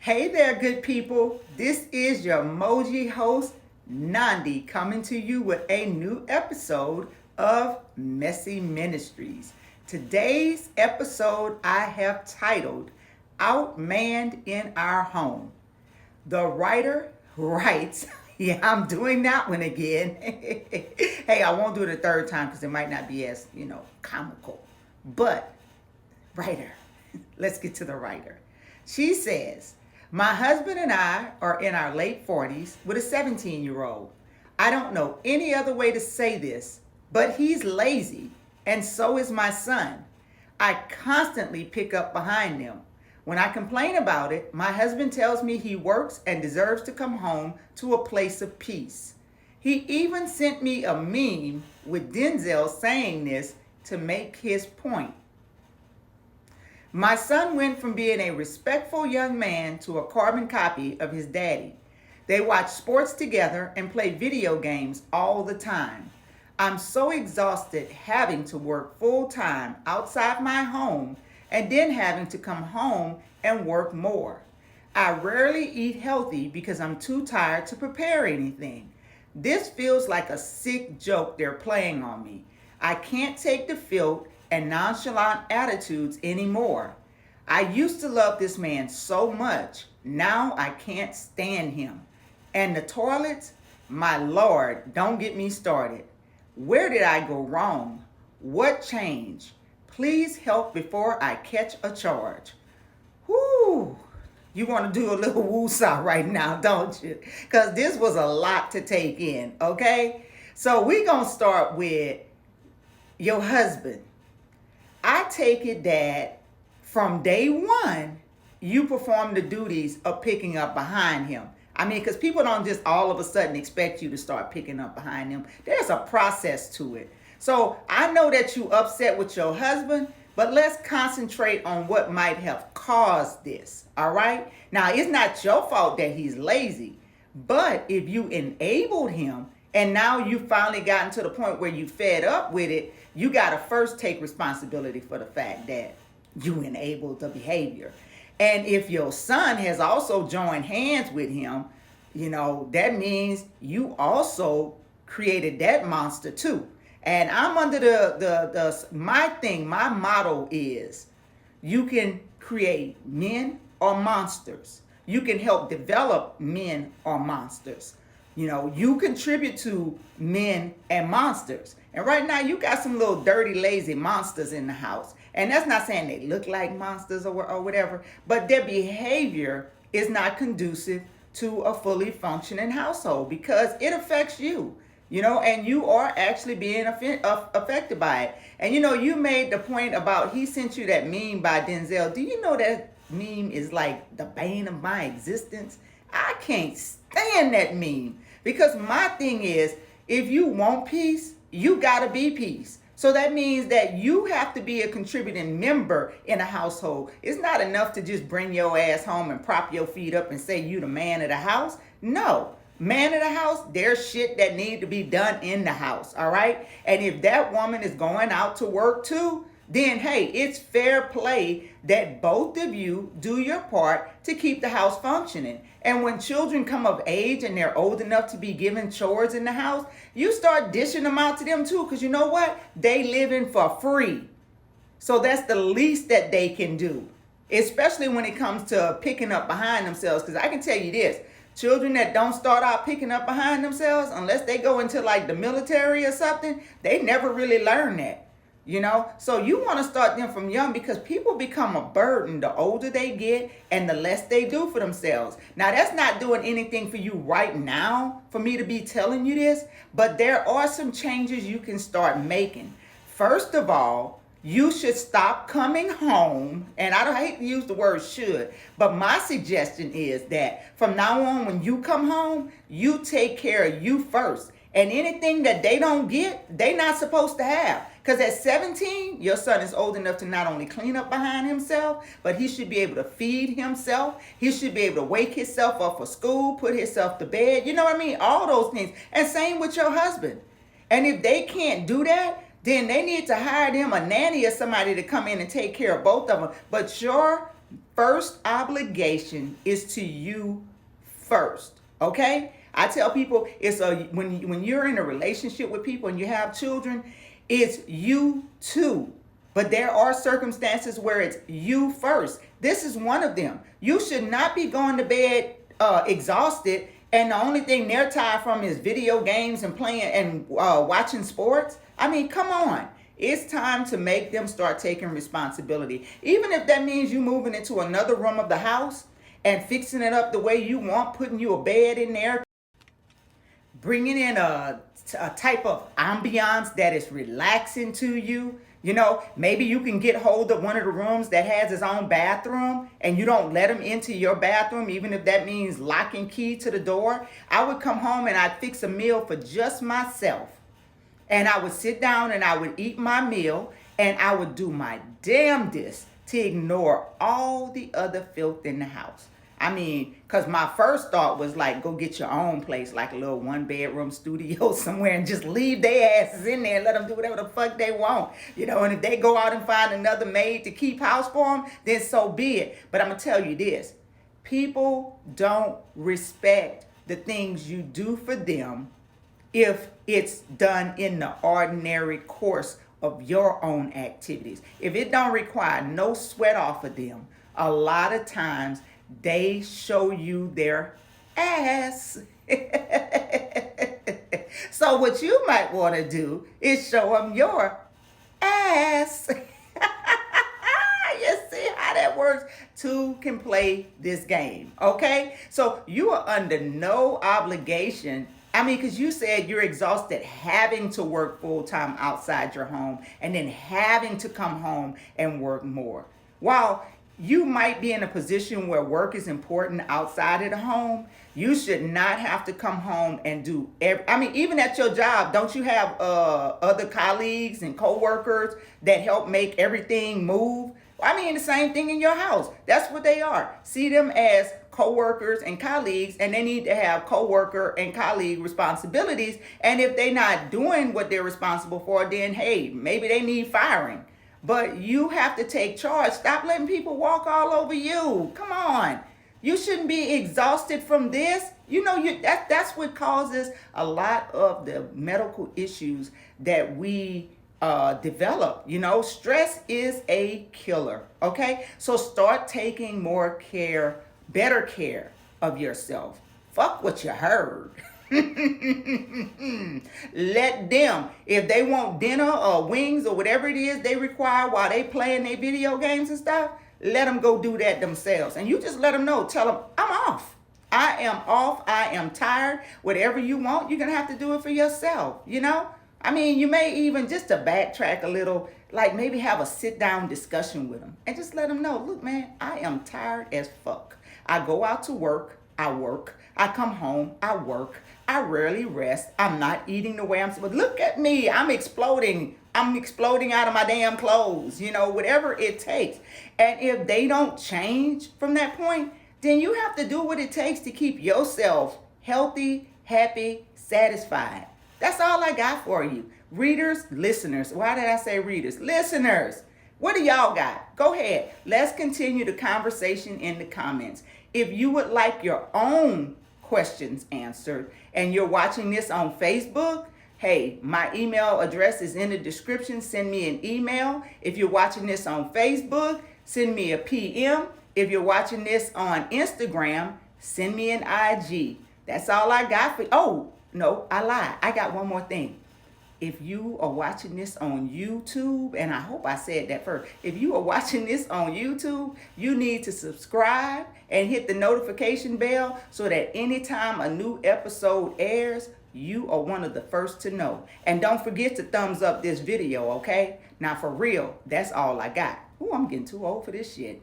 Hey there, good people. This is your mojihost, Nandi, coming to you with a new episode of Messy Ministries. Today's episode I have titled Outmanned in Our Home. The writer writes, yeah, I'm doing that one again. Hey, I won't do it a third time because it might not be as, comical. But, writer, let's get to the writer. She says, my husband and I are in our late 40s with a 17-year-old. I don't know any other way to say this, but he's lazy, and so is my son. I constantly pick up behind them. When I complain about it, my husband tells me he works and deserves to come home to a place of peace. He even sent me a meme with Denzel saying this to make his point. My son went from being a respectful young man to a carbon copy of his daddy. They watch sports together and play video games all the time. I'm so exhausted having to work full time outside my home and then having to come home and work more. I rarely eat healthy because I'm too tired to prepare anything. This feels like a sick joke they're playing on me. I can't take the filth and nonchalant attitudes anymore. I used to love this man so much. Now I can't stand him. And the toilets? My Lord, don't get me started. Where did I go wrong? What changed? Please help before I catch a charge. Whoo! You want to do a little woo-saw right now, don't you? Because this was a lot to take in, okay? So we're going to start with your husband. I take it that from day one, you perform the duties of picking up behind him. I mean, because people don't just all of a sudden expect you to start picking up behind them. There's a process to it. So I know that you upset with your husband, but let's concentrate on what might have caused this, all right? Now, it's not your fault that he's lazy, but if you enabled him and now you finally gotten to the point where you fed up with it, you got to first take responsibility for the fact that you enabled the behavior. And if your son has also joined hands with him, that means you also created that monster too. And I'm under my motto is you can create men or monsters. You can help develop men or monsters. You contribute to men and monsters. And right now you got some little dirty, lazy monsters in the house. And that's not saying they look like monsters or whatever, but their behavior is not conducive to a fully functioning household because it affects you, and you are actually being affected by it. And, you made the point about he sent you that meme by Denzel. Do you know that meme is like the bane of my existence? I can't stand that meme because my thing is, if you want peace, you gotta be peace. So that means that you have to be a contributing member in a household. It's not enough to just bring your ass home and prop your feet up and say you the man of the house. No, man of the house, there's shit that need to be done in the house, all right? And if that woman is going out to work too, then hey, it's fair play that both of you do your part to keep the house functioning. And when children come of age and they're old enough to be given chores in the house, you start dishing them out to them too, because you know what? They living for free. So that's the least that they can do, especially when it comes to picking up behind themselves. Because I can tell you this, children that don't start out picking up behind themselves, unless they go into like the military or something, they never really learn that. So you want to start them from young because people become a burden the older they get and the less they do for themselves. Now, that's not doing anything for you right now for me to be telling you this, but there are some changes you can start making. First of all, you should stop coming home, and I hate to use the word should, but my suggestion is that from now on, when you come home, you take care of you first. And anything that they don't get, they not supposed to have. Because at 17, your son is old enough to not only clean up behind himself, but he should be able to feed himself. He should be able to wake himself up for school, put himself to bed. You know what I mean? All those things. And same with your husband. And if they can't do that, then they need to hire them a nanny or somebody to come in and take care of both of them. But your first obligation is to you first. Okay? I tell people when you're in a relationship with people and you have children, it's you too. But there are circumstances where it's you first. This is one of them. You should not be going to bed exhausted, and the only thing they're tired from is video games and playing and watching sports. I mean, come on. It's time to make them start taking responsibility. Even if that means you moving into another room of the house and fixing it up the way you want, putting you a bed in there, bringing in a type of ambiance that is relaxing to you. You know, maybe you can get hold of one of the rooms that has its own bathroom and you don't let them into your bathroom, even if that means lock and key to the door. I would come home and I'd fix a meal for just myself. And I would sit down and I would eat my meal and I would do my damnedest to ignore all the other filth in the house. I mean, because my first thought was like, go get your own place, like a little 1-bedroom studio somewhere and just leave their asses in there and let them do whatever the fuck they want. You know, and if they go out and find another maid to keep house for them, then so be it. But I'm going to tell you this. People don't respect the things you do for them if it's done in the ordinary course of your own activities. If it don't require no sweat off of them, a lot of times they show you their ass. So what you might want to do is show them your ass. You see how that works? Two can play this game, okay? So you are under no obligation. I mean, because you said you're exhausted having to work full-time outside your home and then having to come home and work more. While you might be in a position where work is important outside of the home, you should not have to come home and do even at your job, don't you have other colleagues and coworkers that help make everything move? I mean, the same thing in your house. That's what they are. See them as coworkers and colleagues, and they need to have coworker and colleague responsibilities. And if they're not doing what they're responsible for, then hey, maybe they need firing. But you have to take charge. Stop letting people walk all over you. Come on. You shouldn't be exhausted from this. You know, that's what causes a lot of the medical issues that we develop. You know, stress is a killer. Okay? So start taking more care, better care of yourself. Fuck what you heard. Let them, if they want dinner or wings or whatever it is they require while they playing their video games and stuff, let them go do that themselves. And you just let them know. Tell them, I'm off. I am off. I am tired. Whatever you want, you're going to have to do it for yourself. You know? I mean, you may even, just to backtrack a little, like maybe have a sit down discussion with them and just let them know, look, man, I am tired as fuck. I go out to work. I work. I come home. I work. I rarely rest. I'm not eating the way I'm supposed to. Look at me. I'm exploding. I'm exploding out of my damn clothes, you know, whatever it takes. And if they don't change from that point, then you have to do what it takes to keep yourself healthy, happy, satisfied. That's all I got for you. Readers, listeners. Why did I say readers? Listeners. What do y'all got? Go ahead. Let's continue the conversation in the comments. If you would like your own questions answered and you're watching this on Facebook, hey, my email address is in the description. Send me an email. If you're watching this on Facebook, send me a PM. If you're watching this on Instagram, send me an IG. That's all I got for you. Oh, no, I lied. I got one more thing. If you are watching this on YouTube, and I hope I said that first, if you are watching this on YouTube, you need to subscribe and hit the notification bell so that anytime a new episode airs, you are one of the first to know. And don't forget to thumbs up this video, okay? Now, for real, that's all I got. Ooh, I'm getting too old for this shit.